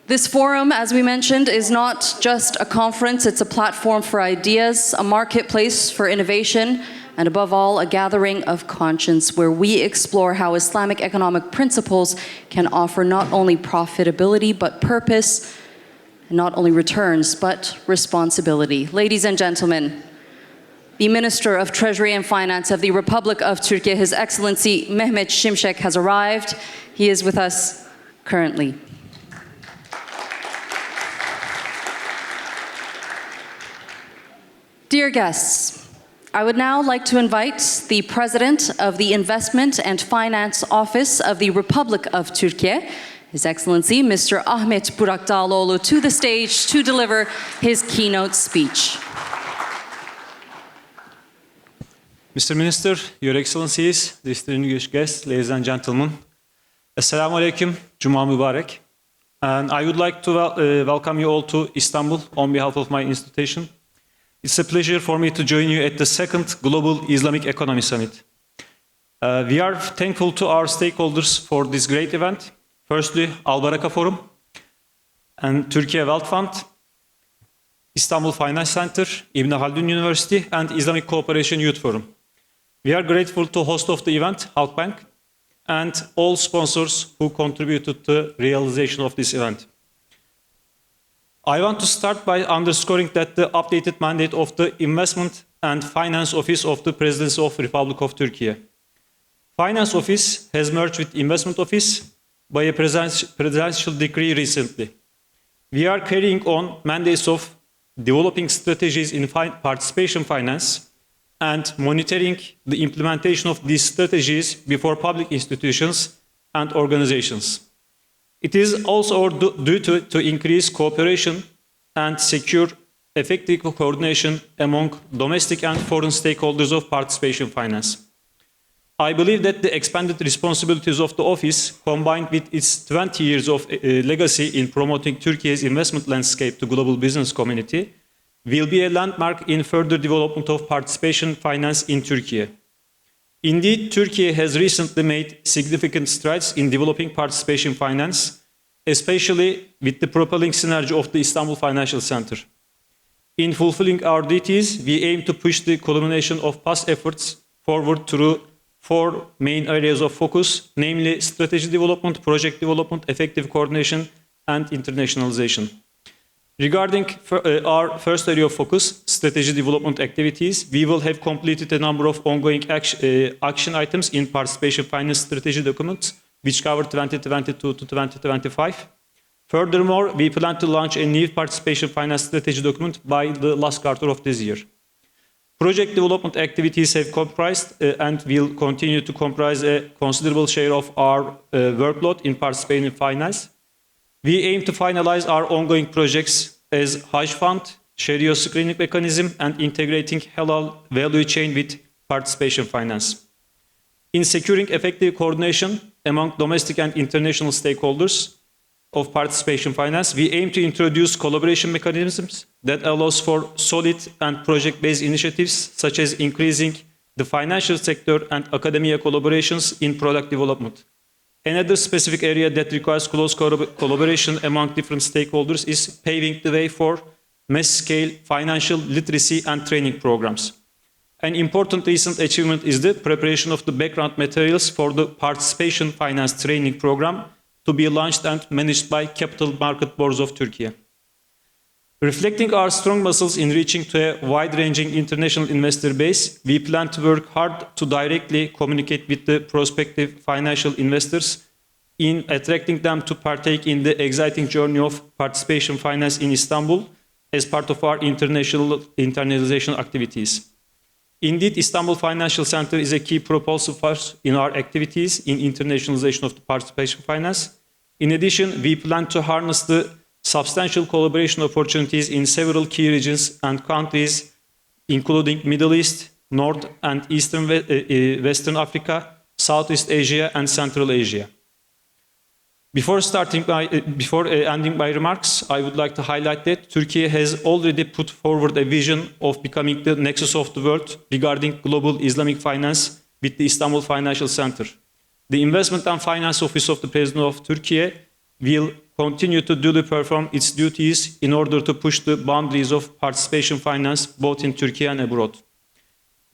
This forum, as we mentioned, is not just a conference, it's a platform for ideas, a marketplace for innovation, and above all, a gathering of conscience where we explore how Islamic economic principles can offer not only profitability but purpose, and not only returns but responsibility. Ladies and gentlemen, the Minister of Treasury and Finance of the Republic of Turkey, His Excellency Mehmet Şimşek, has arrived. He is with us currently. Dear guests, I would now like to invite the President of the Investment and Finance Office of the Republic of Turkey, His Excellency Mr. Ahmed Burak Dağlıoğlu, to the stage to deliver his keynote speech. Mr. Minister, Your Excellencies, distinguished guests, ladies and gentlemen, Assalamu alaikum, Juma Mubarak. And I would like to welcome you all to Istanbul on behalf of my institution. It's a pleasure for me to join you at the second Global Islamic Economy Summit. We are thankful to our stakeholders for this great event. Firstly, Al-Baraka Forum and Turkey Wealth Fund, Istanbul Finance Center, Ibn Haldun University, and Islamic Cooperation Youth Forum. We are grateful to host of the event, Halkbank, and all sponsors who contributed to the realization of this event. I want to start by underscoring that the updated mandate of the Investment and Finance Office of the Presidency of the Republic of Turkey. Finance Office has merged with Investment Office by a presidential decree recently. We are carrying on mandates of developing strategies in participation finance and monitoring the implementation of these strategies before public institutions and organizations. It is also our duty to increase cooperation and secure effective coordination among domestic and foreign stakeholders of participation finance. I believe that the expanded responsibilities of the office, combined with its 20 years of legacy in promoting Turkey's investment landscape to global business community, will be a landmark in further development of participation finance in Turkey. Indeed, Turkey has recently made significant strides in developing participation finance, especially with the propelling synergy of the Istanbul Financial Center. In fulfilling our duties, we aim to push the culmination of past efforts forward through four main areas of focus, namely strategy development, project development, effective coordination, and internationalization. Regarding our first area of focus, strategy development activities, we will have completed a number of ongoing action items in participation finance strategy documents, which cover 2022 to 2025. Furthermore, we plan to launch a new participation finance strategy document by the last quarter of this year. Project development activities have comprised and will continue to comprise a considerable share of our workload in participating finance. We aim to finalize our ongoing projects as Hajj Fund, Sharia screening mechanism, and integrating halal value chain with participation finance. In securing effective coordination among domestic and international stakeholders of participation finance, we aim to introduce collaboration mechanisms that allows for solid and project-based initiatives, such as increasing the financial sector and academia collaborations in product development. Another specific area that requires close collaboration among different stakeholders is paving the way for mass-scale financial literacy and training programs. An important recent achievement is the preparation of the background materials for the participation finance training program to be launched and managed by Capital Market Boards of Turkey. Reflecting our strong muscles in reaching to a wide-ranging international investor base, we plan to work hard to directly communicate with the prospective financial investors in attracting them to partake in the exciting journey of participation finance in Istanbul as part of our internationalization activities. Indeed, Istanbul Financial Center is a key propulsive force in our activities in internationalization of the participation finance. In addition, we plan to harness the substantial collaboration opportunities in several key regions and countries, including Middle East, North and Eastern Western Africa, Southeast Asia, and Central Asia. Before ending my remarks, I would like to highlight that Turkey has already put forward a vision of becoming the nexus of the world regarding global Islamic finance with the Istanbul Financial Center. The Investment and Finance Office of the President of Turkey will continue to duly perform its duties in order to push the boundaries of participation finance both in Turkey and abroad.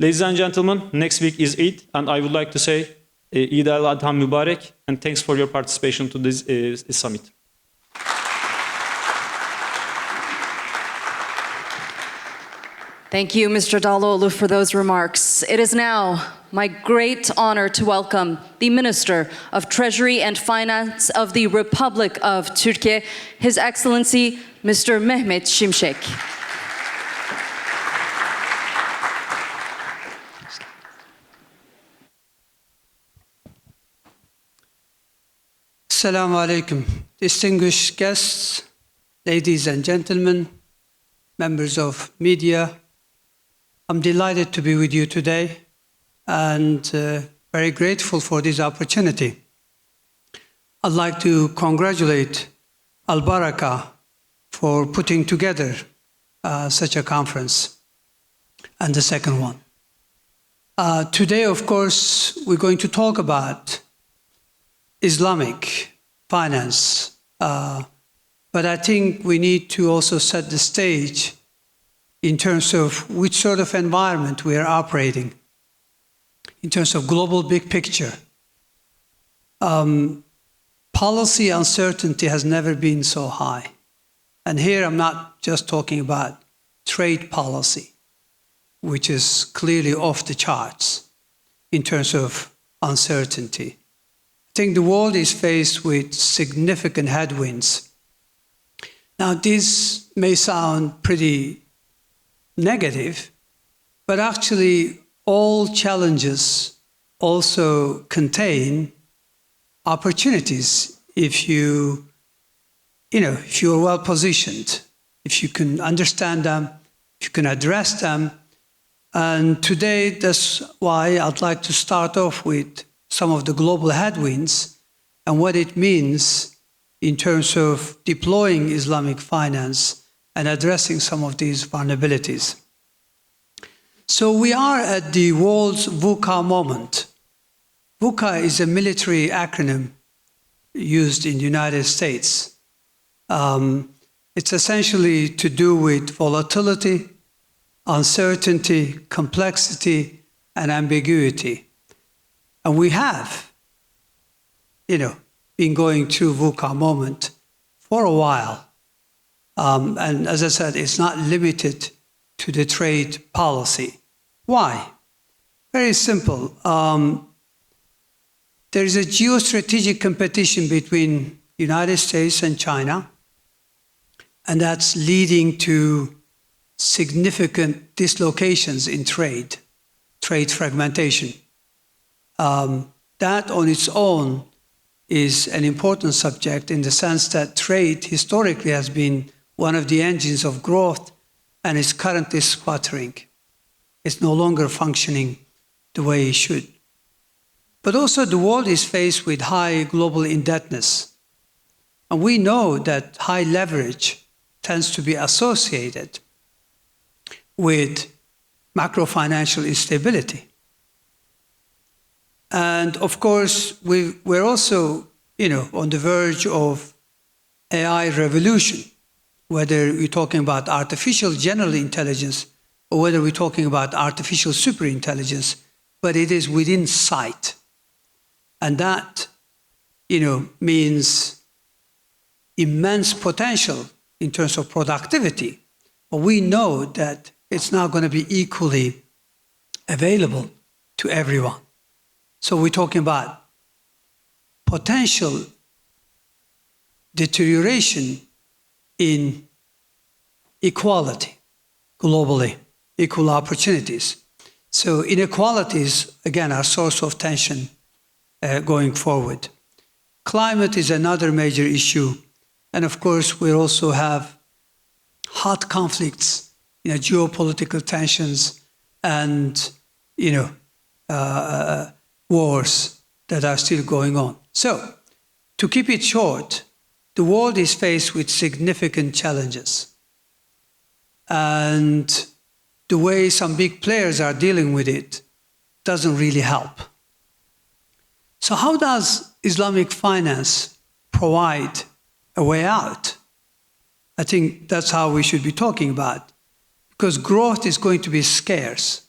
Ladies and gentlemen, next week is Eid, and I would like to say Eid al-Adha Mubarak, and thanks for your participation to this summit. Thank you, Mr. Daloğlu, for those remarks. It is now my great honor to welcome the Minister of Treasury and Finance of the Republic of Turkey, His Excellency, Mr. Mehmet Şimşek. Assalamu alaikum. Distinguished guests, ladies and gentlemen, members of media, I'm delighted to be with you today and very grateful for this opportunity. I'd like to congratulate Al-Baraka for putting together such a conference, and the second one. Today, of course, we're going to talk about Islamic finance, but I think we need to also set the stage in terms of which sort of environment we are operating, in terms of global big picture. Policy uncertainty has never been so high. And here I'm not just talking about trade policy, which is clearly off the charts in terms of uncertainty. I think the world is faced with significant headwinds. Now, this may sound pretty negative, but actually all challenges also contain opportunities if you're well positioned, if you can understand them, if you can address them. And today, that's why I'd like to start off with some of the global headwinds and what it means in terms of deploying Islamic finance and addressing some of these vulnerabilities. So we are at the world's VUCA moment. VUCA is a military acronym used in the United States. It's essentially to do with volatility, uncertainty, complexity, and ambiguity. And we have, been going through VUCA moment for a while. And as I said, it's not limited to the trade policy. Why? Very simple. There is a geostrategic competition between the United States and China, and that's leading to significant dislocations in trade fragmentation. That on its own is an important subject in the sense that trade historically has been one of the engines of growth and is currently sputtering. It's no longer functioning the way it should. But also the world is faced with high global indebtedness. And we know that high leverage tends to be associated with macro-financial instability. And of course, we're also, on the verge of AI revolution, whether we're talking about artificial general intelligence or whether we're talking about artificial superintelligence, but it is within sight. And that, means immense potential in terms of productivity. But we know that it's not going to be equally available to everyone. So we're talking about potential deterioration in equality globally, equal opportunities. So inequalities, again, are a source of tension going forward. Climate is another major issue. And of course, we also have hot conflicts, geopolitical tensions and, wars that are still going on. So, to keep it short, the world is faced with significant challenges. And the way some big players are dealing with it doesn't really help. So how does Islamic finance provide a way out. I think that's how we should be talking about, because growth is going to be scarce.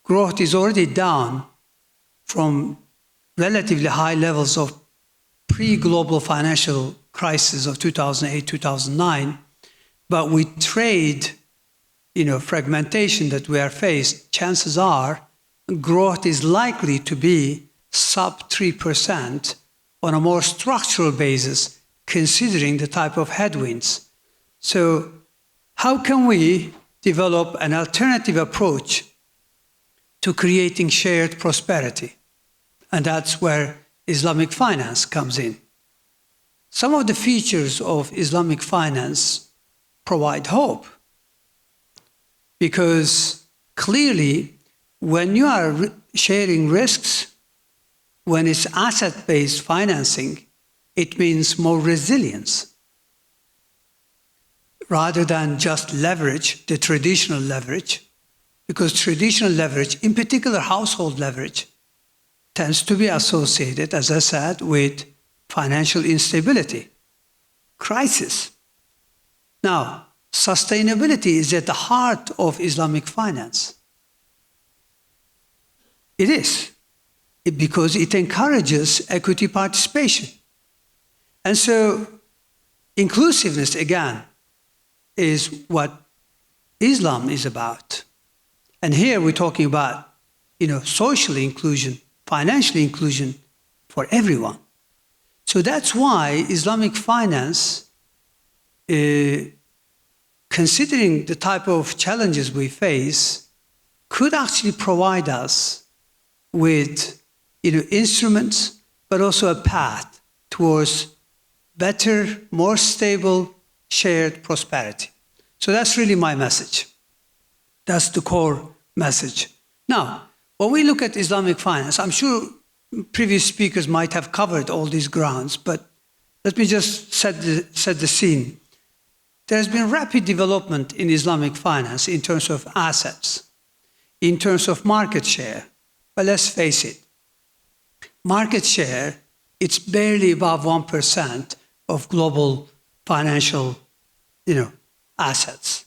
Growth is already down from relatively high levels of pre-global financial crisis of 2008, 2009, but with trade, fragmentation that we are faced, chances are growth is likely to be sub 3% on a more structural basis, considering the type of headwinds. So how can we develop an alternative approach to creating shared prosperity? And that's where Islamic finance comes in. Some of the features of Islamic finance provide hope, because clearly when you are sharing risks, when it's asset-based financing, it means more resilience rather than just leverage, the traditional leverage, because traditional leverage, in particular household leverage, tends to be associated, as I said, with financial instability, crisis. Now, sustainability is at the heart of Islamic finance. It is, because it encourages equity participation. And so, inclusiveness, again, is what Islam is about. And here we're talking about, social inclusion, financial inclusion for everyone. So that's why Islamic finance, considering the type of challenges we face, could actually provide us with instruments, but also a path towards better, more stable, shared prosperity. So that's really my message. That's the core message. Now, when we look at Islamic finance, I'm sure previous speakers might have covered all these grounds, but let me just set the scene. There has been rapid development in Islamic finance in terms of assets, in terms of market share. But let's face it, market share, it's barely above 1% of global financial, assets,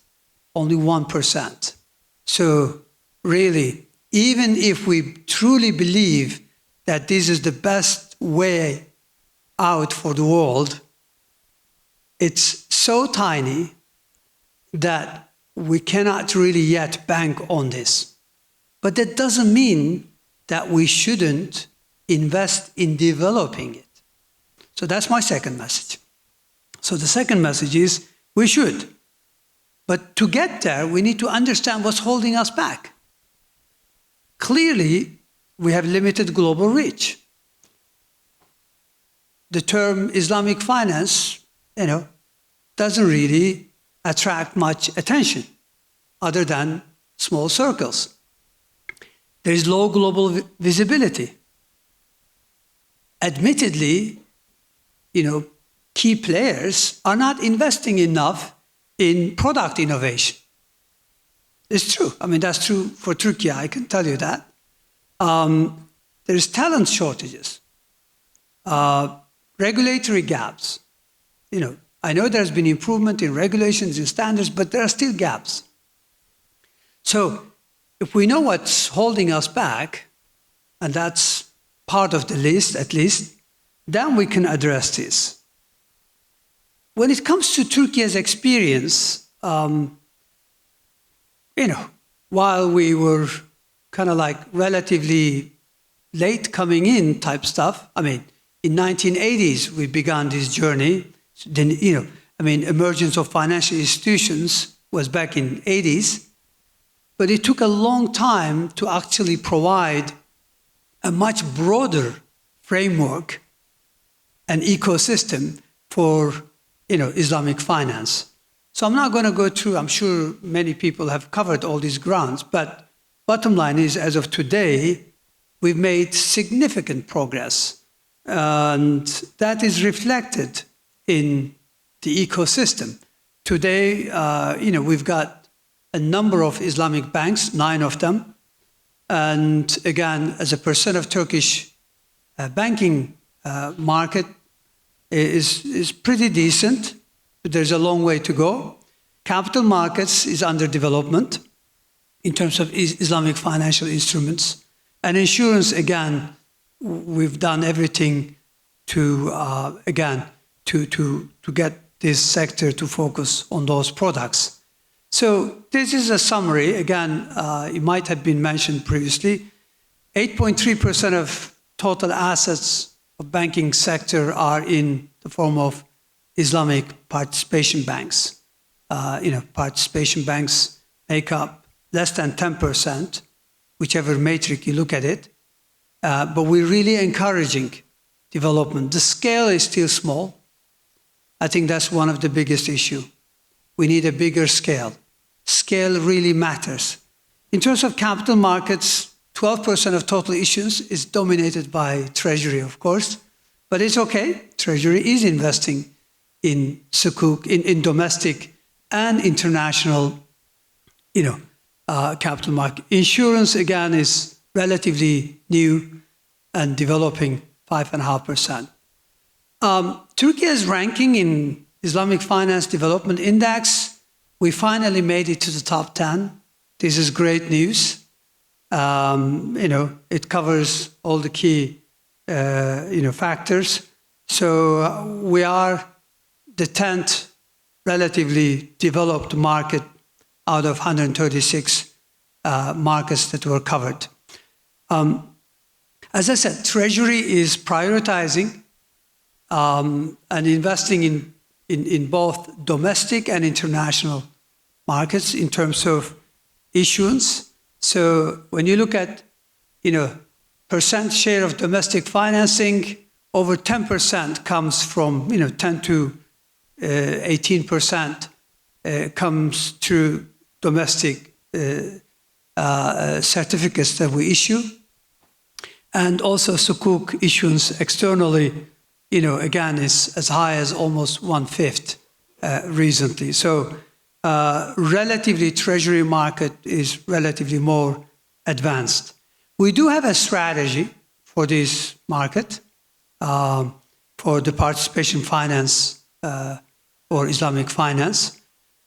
only 1%. So really, even if we truly believe that this is the best way out for the world, it's so tiny that we cannot really yet bank on this. But that doesn't mean that we shouldn't invest in developing it. So that's my second message. So the second message is we should. But to get there, we need to understand what's holding us back. Clearly, we have limited global reach. The term Islamic finance, doesn't really attract much attention other than small circles. There is low global visibility. Admittedly, key players are not investing enough in product innovation. It's true. That's true for Turkey, I can tell you that. There's talent shortages, regulatory gaps. I know there's been improvement in regulations and standards, but there are still gaps. So if we know what's holding us back, and that's part of the list at least, then we can address this. When it comes to Turkey's experience, while we were kind of like relatively late coming in type stuff, in 1980s we began this journey. Then, emergence of financial institutions was back in 80s, but it took a long time to actually provide a much broader framework and ecosystem for, Islamic finance. So I'm not going to go through, I'm sure many people have covered all these grounds, but bottom line is, as of today, we've made significant progress, and that is reflected in the ecosystem. Today, we've got a number of Islamic banks, 9 of them. And again, as a percent of Turkish banking market, is pretty decent, but there's a long way to go. Capital markets is under development in terms of Islamic financial instruments. And insurance, again, we've done everything to get this sector to focus on those products. So this is a summary. Again, it might have been mentioned previously. 8.3% of total assets of banking sector are in the form of Islamic participation banks. Participation banks make up less than 10%, whichever metric you look at it. But we're really encouraging development. The scale is still small. I think that's one of the biggest issues. We need a bigger scale. Scale really matters. In terms of capital markets, 12% of total issuance is dominated by Treasury, of course. But it's okay. Treasury is investing in sukuk, in domestic and international, capital market. Insurance, again, is relatively new and developing 5.5%. Turkey's ranking in Islamic Finance Development Index, we finally made it to the top 10. This is great news. It covers all the key, factors. So we are the 10th relatively developed market out of 136 markets that were covered. As I said, Treasury is prioritizing and investing in both domestic and international markets in terms of issuance. So when you look at, percent share of domestic financing, over 10% comes from, 10 to 18% comes through domestic certificates that we issue. And also sukuk issuance externally, again, is as high as almost 1/5 recently. So relatively, Treasury market is relatively more advanced. We do have a strategy for this market, for the participation finance or Islamic finance.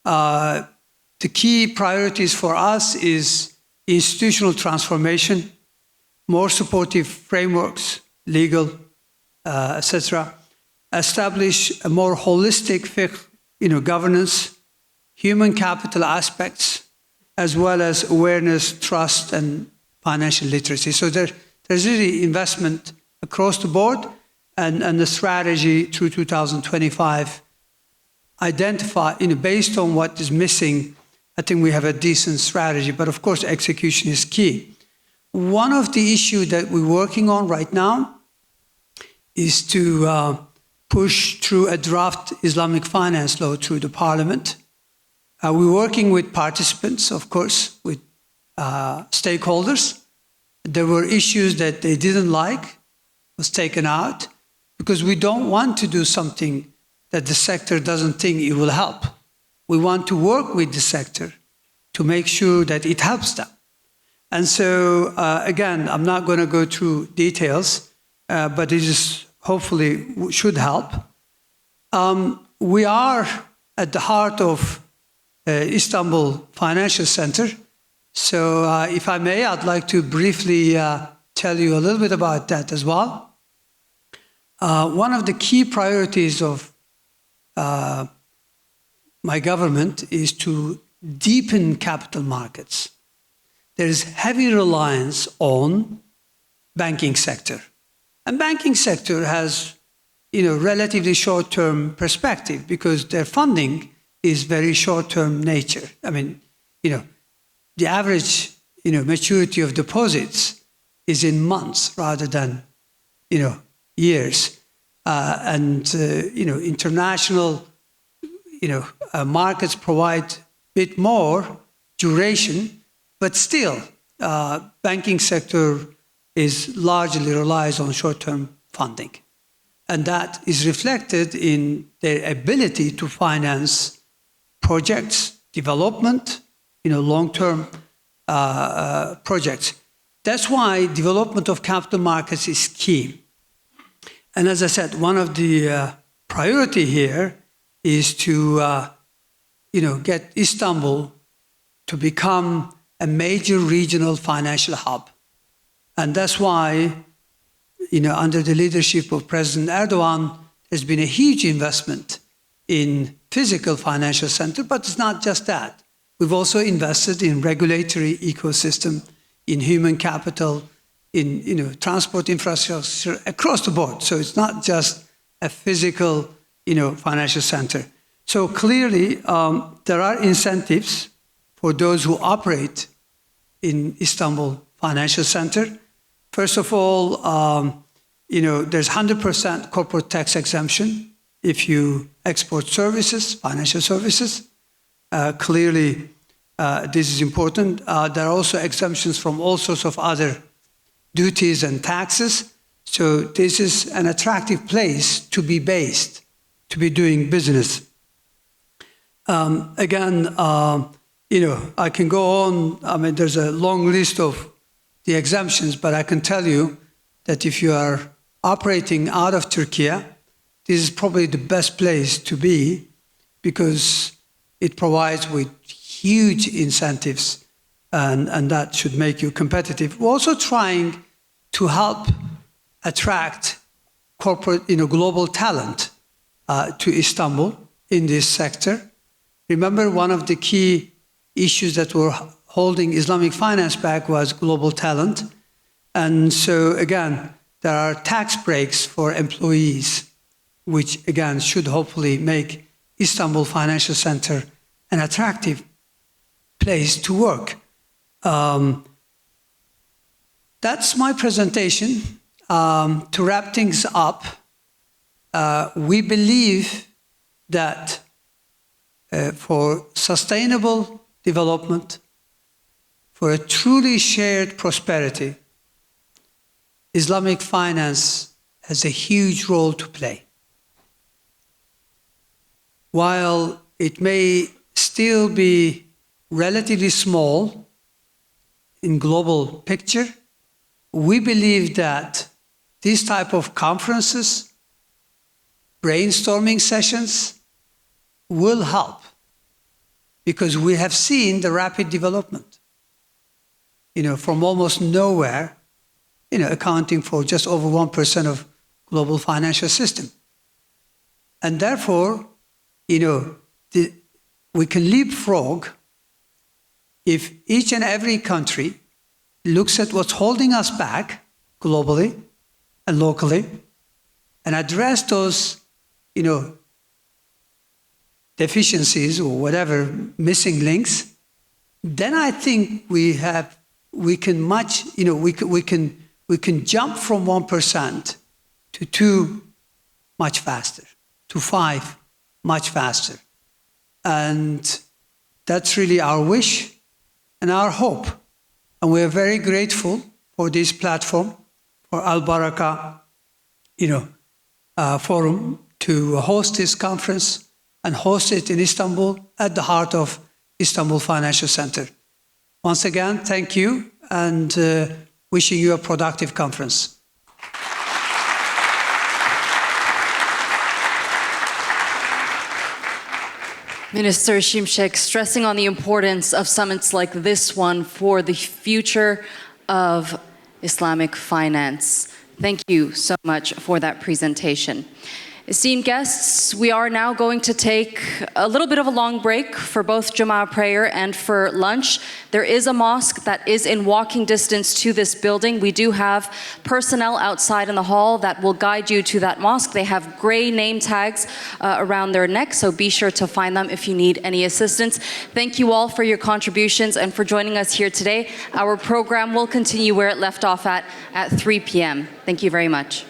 The key priorities for us is institutional transformation, more supportive frameworks, legal, etc. Establish a more holistic fiqh, governance, human capital aspects, as well as awareness, trust, and financial literacy. So there's really investment across the board, and the strategy through 2025 identify, based on what is missing, I think we have a decent strategy, but of course execution is key. One of the issues that we're working on right now is to push through a draft Islamic finance law through the parliament. We're working with participants, of course, with stakeholders. There were issues that they didn't like, was taken out, because we don't want to do something that the sector doesn't think it will help. We want to work with the sector to make sure that it helps them. And so, again, I'm not going to go through details, but it is hopefully should help. We are at the heart of Istanbul Financial Center. So if I may, I'd like to briefly tell you a little bit about that as well. One of the key priorities of my government is to deepen capital markets. There is heavy reliance on banking sector. And banking sector has, relatively short-term perspective because their funding is very short-term nature. I mean, the average, maturity of deposits is in months rather than, years. International, markets provide a bit more duration, but still, banking sector is largely relies on short-term funding. And that is reflected in their ability to finance projects, development, long-term projects. That's why development of capital markets is key. And as I said, one of the priority here is to, get Istanbul to become a major regional financial hub. And that's why, under the leadership of President Erdogan, there's been a huge investment in physical financial center, but it's not just that. We've also invested in regulatory ecosystem, in human capital, in transport infrastructure across the board. So it's not just a physical, financial center. So clearly, there are incentives for those who operate in Istanbul Financial Center. First of all, there's 100% corporate tax exemption if you export services, financial services. Clearly, this is important. There are also exemptions from all sorts of other duties and taxes. So this is an attractive place to be based, to be doing business. Again, I can go on. I mean, there's a long list of the exemptions, but I can tell you that if you are operating out of Turkey, this is probably the best place to be because it provides with huge incentives and that should make you competitive. We're also trying to help attract corporate, global talent to Istanbul in this sector. Remember, one of the key issues that were holding Islamic finance back was global talent. And so, again, there are tax breaks for employees, which, again, should hopefully make Istanbul Financial Center an attractive place to work. That's my presentation. To wrap things up, we believe that for sustainable development, for a truly shared prosperity, Islamic finance has a huge role to play. While it may still be relatively small in global picture, we believe that these type of conferences, brainstorming sessions will help because we have seen the rapid development, from almost nowhere, accounting for just over 1% of global financial system. And therefore, we can leapfrog if each and every country looks at what's holding us back globally and locally and address those, deficiencies or whatever missing links, then I think we can jump from 1% to 2 much faster, to 5 much faster. And that's really our wish and our hope. And we are very grateful for this platform, for Al-Baraka, Forum to host this conference and host it in Istanbul at the heart of Istanbul Financial Center. Once again, thank you and wishing you a productive conference. Minister Şimşek, stressing on the importance of summits like this one for the future of Islamic finance. Thank you so much for that presentation. Esteemed guests, we are now going to take a little bit of a long break for both Jummah prayer and for lunch. There is a mosque that is in walking distance to this building. We do have personnel outside in the hall that will guide you to that mosque. They have gray name tags around their neck, so be sure to find them if you need any assistance. Thank you all for your contributions and for joining us here today. Our program will continue where it left off at 3 p.m. Thank you very much.